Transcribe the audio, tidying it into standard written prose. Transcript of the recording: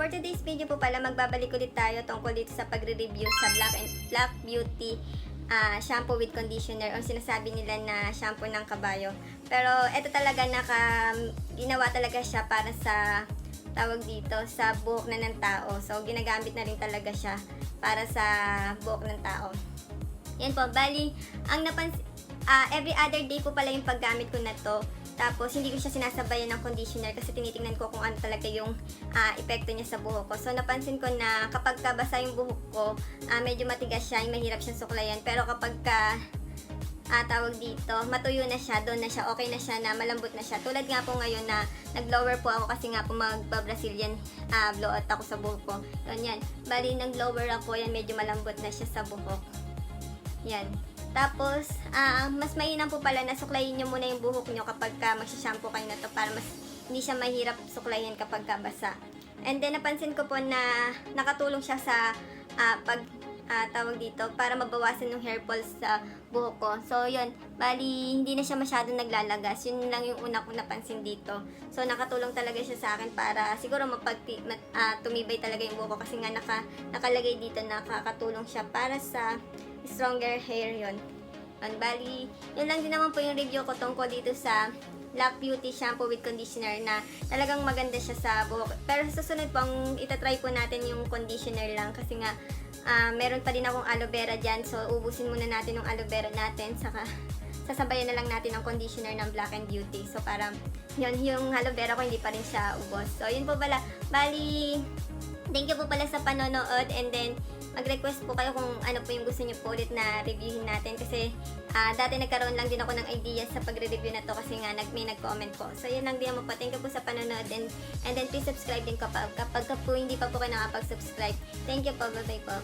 For today's video po pala, magbabalik ulit tayo tungkol dito sa pagre-review sa Black Beauty shampoo with conditioner, o sinasabi nila na shampoo ng kabayo. Pero ito talaga ginawa talaga siya para sa tawag dito sa buhok na ng tao. So ginagamit na rin talaga siya para sa buhok ng tao. Yan po, bali ang every other day po pala yung paggamit ko na to. Tapos, hindi ko siya sinasabayan ng conditioner kasi tinitingnan ko kung ano talaga yung epekto niya sa buhok ko. So, napansin ko na kapag basa yung buhok ko, medyo matigas siya, mahirap siyang suklayan. Pero kapag tawag dito, matuyo na siya, doon na siya, okay na siya, na malambot na siya. Tulad nga po ngayon na nag-blower po ako kasi nga po magpa-Brazilian blowout ako sa buhok ko. Yun, yan. Bali, nag-blower ako, yan, medyo malambot na siya sa buhok. Yan. Tapos, mas mainam po pala na suklayin nyo muna yung buhok nyo kapag magsha-shampoo kayo na to para mas hindi siya mahirap suklayin kapag basa. And then, napansin ko po na nakatulong siya sa tawag dito para mabawasan yung hair falls sa buhok ko. So, yun. Bali, hindi na siya masyadong naglalagas. Yun lang yung una kong napansin dito. So, nakatulong talaga siya sa akin para siguro tumibay talaga yung buhok ko kasi nga nakalagay dito na nakakatulong siya para sa stronger hair yun. Bali, yun lang din naman po yung review ko tungkol dito sa Black Beauty shampoo with conditioner na talagang maganda siya sa buhok. Pero sa susunod po, itatry po natin yung conditioner lang kasi nga meron pa din akong aloe vera dyan. So, ubusin muna natin yung aloe vera natin. Saka, sasabayan na lang natin ang conditioner ng Black and Beauty. So, para yun, yung aloe vera ko hindi pa rin siya ubos. So, yun po pala. Bali, thank you po pala sa panonood. And then, mag-request po kayo kung ano po yung gusto niyo po ulit na reviewin natin. Kasi, dati nagkaroon lang din ako ng idea sa pagre-review na to kasi nga may nag-comment po. So, yun lang din mo po. Thank you po sa panonood. And then, please subscribe din kapag po hindi pa po kayo nakapag-subscribe. Thank you po. Bye-bye po.